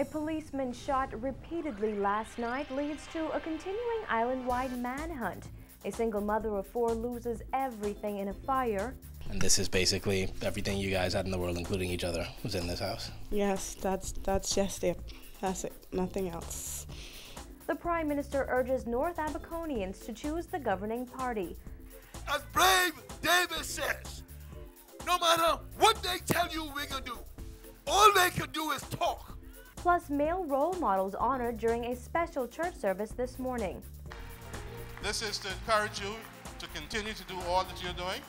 A policeman shot repeatedly last night leads to a continuing island-wide manhunt. A single mother of 4 loses everything in a fire. And this is basically everything you guys had in the world, including each other, was in this house. Yes, that's just it. That's it. Nothing else. The Prime Minister urges North Abaconians to choose the governing party. As Brave David says, no matter what they tell you we're going to do, all they can do is talk. Plus, male role models honored during a special church service this morning. This is to encourage you to continue to do all that you're doing.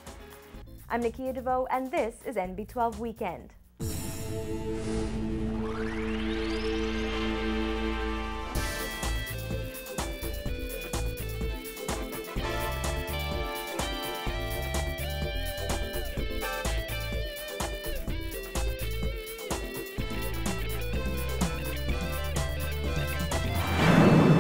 I'm Nakia DeVoe, and this is NB12 Weekend.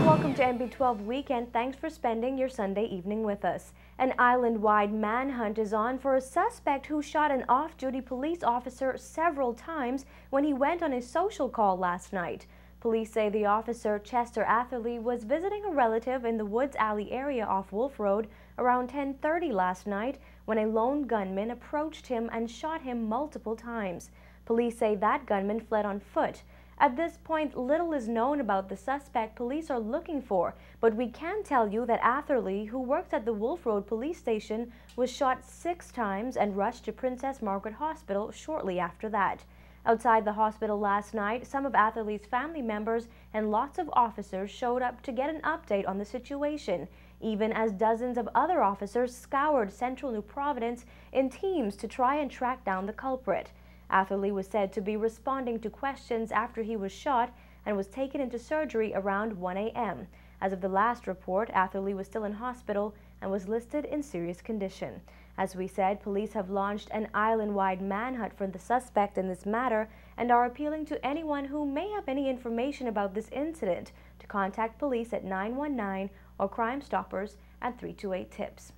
Welcome to NB12 Weekend. Thanks for spending your Sunday evening with us. An island-wide manhunt is on for a suspect who shot an off-duty police officer several times when he went on a social call last night. Police say the officer, Chester Atherley, was visiting a relative in the Woods Alley area off Wolf Road around 10:30 last night when a lone gunman approached him and shot him multiple times. Police say that gunman fled on foot. At this point, little is known about the suspect police are looking for, but we can tell you that Atherley, who works at the Wolf Road police station, was shot 6 times and rushed to Princess Margaret Hospital shortly after that. Outside the hospital last night, some of Atherley's family members and lots of officers showed up to get an update on the situation, even as dozens of other officers scoured central New Providence in teams to try and track down the culprit. Atherley was said to be responding to questions after he was shot and was taken into surgery around 1 a.m. As of the last report, Atherley was still in hospital and was listed in serious condition. As we said, police have launched an island-wide manhunt for the suspect in this matter and are appealing to anyone who may have any information about this incident to contact police at 919 or Crime Stoppers at 328-TIPS.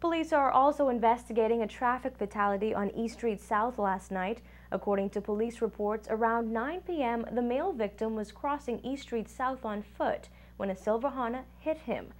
Police are also investigating a traffic fatality on East Street South last night. According to police reports, around 9 p.m., the male victim was crossing East Street South on foot when a silver Honda hit him.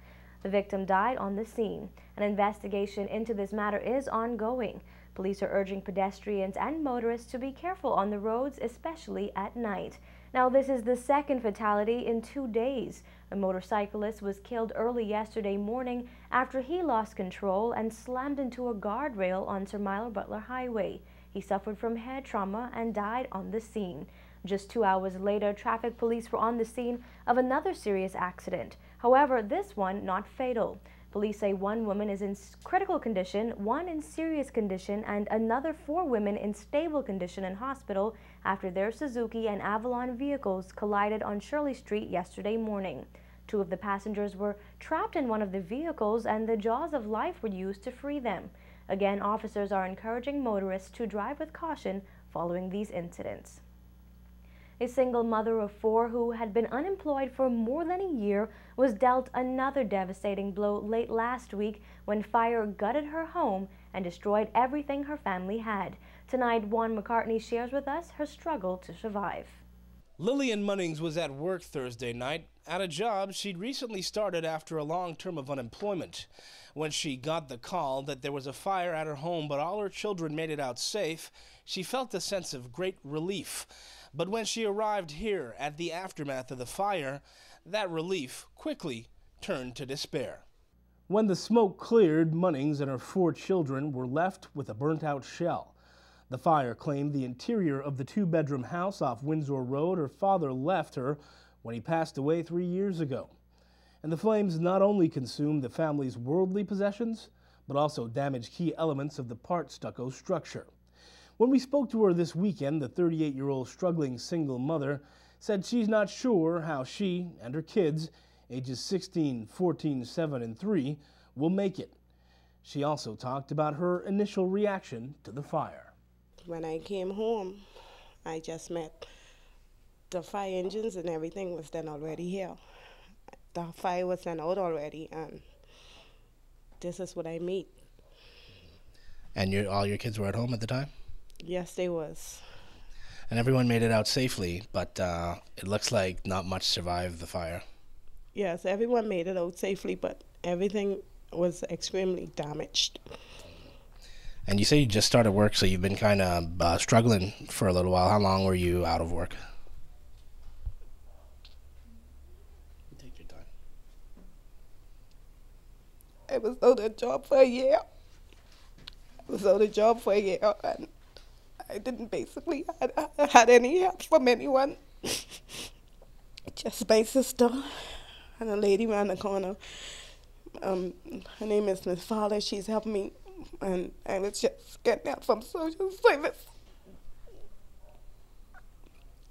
The victim died on the scene. An investigation into this matter is ongoing. Police are urging pedestrians and motorists to be careful on the roads, especially at night. Now, this is the second fatality in 2 days. A motorcyclist was killed early yesterday morning after he lost control and slammed into a guardrail on Sir Milo Butler Highway. He suffered from head trauma and died on the scene. Just 2 hours later, traffic police were on the scene of another serious accident. However, this one not fatal. Police say 1 woman is in critical condition, 1 in serious condition, and another 4 women in stable condition in hospital after their Suzuki and Avalon vehicles collided on Shirley Street yesterday morning. 2 of the passengers were trapped in one of the vehicles and the jaws of life were used to free them. Again, officers are encouraging motorists to drive with caution following these incidents. A single mother of 4 who had been unemployed for more than a year was dealt another devastating blow late last week when fire gutted her home and destroyed everything her family had. Tonight, Juan McCartney shares with us her struggle to survive. Lillian Munnings was at work Thursday night at a job she'd recently started after a long term of unemployment. When she got the call that there was a fire at her home but all her children made it out safe, she felt a sense of great relief. But when she arrived here at the aftermath of the fire, that relief quickly turned to despair. When the smoke cleared, Munnings and her 4 children were left with a burnt-out shell. The fire claimed the interior of the 2-bedroom house off Windsor Road her father left her when he passed away 3 years ago. And the flames not only consumed the family's worldly possessions, but also damaged key elements of the part stucco structure. When we spoke to her this weekend, the 38-year-old struggling single mother said she's not sure how she and her kids, ages 16, 14, 7, and 3, will make it. She also talked about her initial reaction to the fire. When I came home, I just met the fire engines and everything was then already here. The fire was then out already, and this is what I meet. And all your kids were at home at the time? Yes, they was. And everyone made it out safely, but it looks like not much survived the fire. Yes, everyone made it out safely, but everything was extremely damaged. And you say you just started work, so you've been kind of struggling for a little while. How long were you out of work? Take your time. I was out of job for a year. And I didn't basically had any help from anyone. Just my sister and a lady around the corner. Her name is Miss Fowler. She's helped me, and I was just getting help from social service.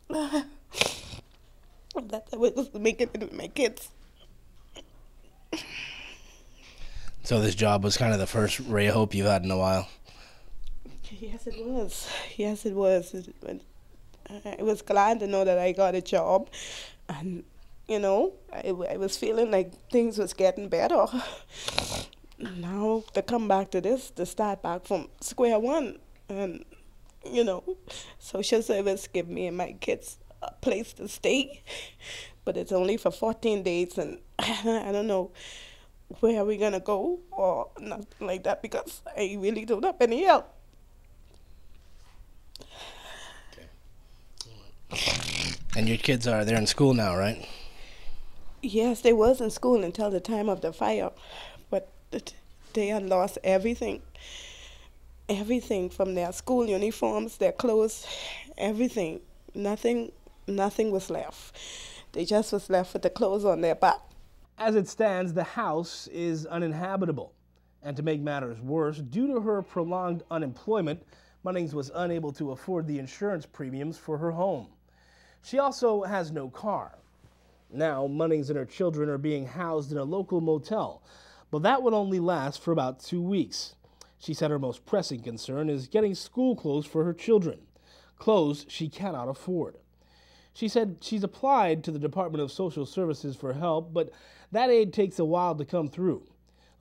That was making it with my kids. So this job was kind of the first ray of hope you've had in a while. Yes, it was. Yes, it was. I was glad to know that I got a job, and you know, I was feeling like things was getting better. Now to come back to this, to start back from square one, and you know, social service give me and my kids a place to stay, but it's only for 14 days, and I don't know where we're gonna go or nothing like that because I really don't have any help. And your kids they're in school now, right? Yes, they was in school until the time of the fire, but they had lost everything. Everything from their school uniforms, their clothes, everything. Nothing was left. They just was left with the clothes on their back. As it stands, the house is uninhabitable. And to make matters worse, due to her prolonged unemployment, Munnings was unable to afford the insurance premiums for her home. She also has no car. Now, Munnings and her children are being housed in a local motel, but that would only last for about 2 weeks. She said her most pressing concern is getting school clothes for her children, clothes she cannot afford. She said she's applied to the Department of Social Services for help, but that aid takes a while to come through.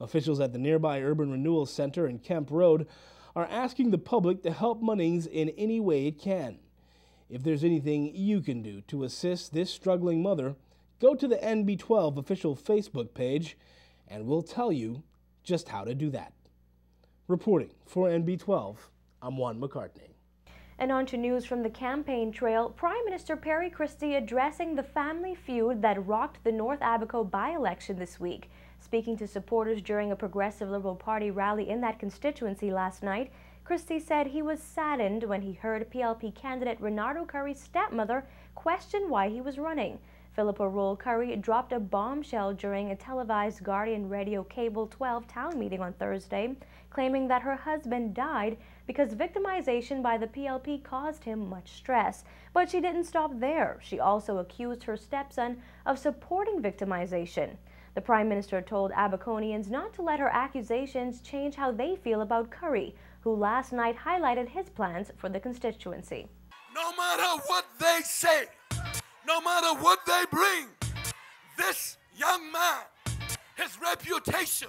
Officials at the nearby Urban Renewal Center in Kemp Road are asking the public to help Munnings in any way it can. If there's anything you can do to assist this struggling mother, go to the NB12 official Facebook page and we'll tell you just how to do that. Reporting for NB12, I'm Juan McCartney. And on to news from the campaign trail. Prime Minister Perry Christie addressing the family feud that rocked the North Abaco by-election this week. Speaking to supporters during a Progressive Liberal Party rally in that constituency last night, Christie said he was saddened when he heard PLP candidate Renardo Curry's stepmother question why he was running. Philippa Roll Curry dropped a bombshell during a televised Guardian Radio Cable 12 town meeting on Thursday, claiming that her husband died because victimization by the PLP caused him much stress. But she didn't stop there. She also accused her stepson of supporting victimization. The Prime Minister told Abaconians not to let her accusations change how they feel about Curry, who last night highlighted his plans for the constituency. No matter what they say, no matter what they bring, this young man, his reputation,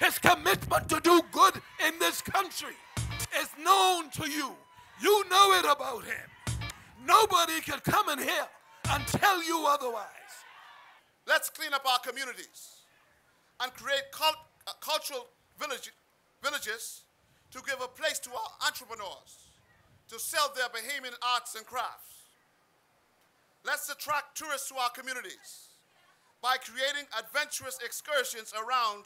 his commitment to do good in this country is known to you. You know it about him. Nobody can come in here and tell you otherwise. Let's clean up our communities and create cultural villages to give a place to our entrepreneurs to sell their Bahamian arts and crafts. Let's attract tourists to our communities by creating adventurous excursions around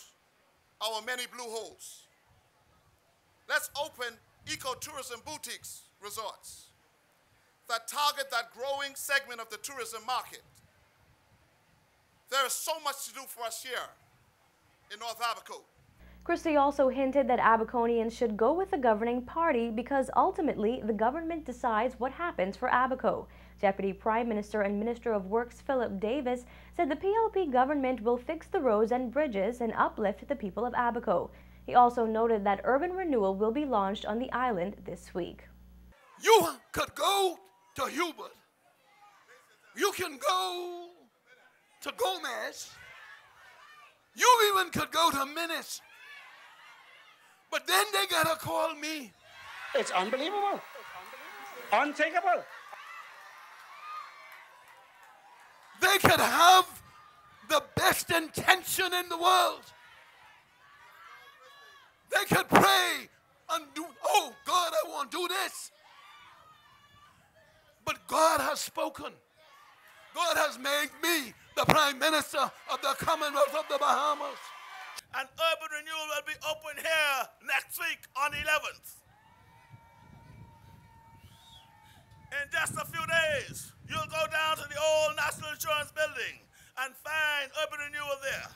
our many blue holes. Let's open ecotourism boutiques resorts that target that growing segment of the tourism market. There is so much to do for us here in North Abaco. Christie also hinted that Abaconians should go with the governing party because ultimately the government decides what happens for Abaco. Deputy Prime Minister and Minister of Works Philip Davis said the PLP government will fix the roads and bridges and uplift the people of Abaco. He also noted that urban renewal will be launched on the island this week. You could go to Hubert. You can go to Gomez. You even could go to Minutes. But then they gotta call me. It's unbelievable. Unthinkable. They could have the best intention in the world. They could pray and do, oh God, I want to do this. But God has spoken. God has made me the Prime Minister of the Commonwealth of the Bahamas. And urban renewal will be open here next week on the 11th. In just a few days, you'll go down to the old National Insurance Building and find urban renewal there.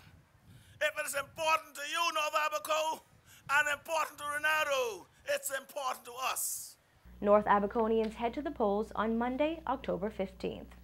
If it is important to you, North Abaco, and important to Renado, it's important to us. North Abaconians head to the polls on Monday, October 15th.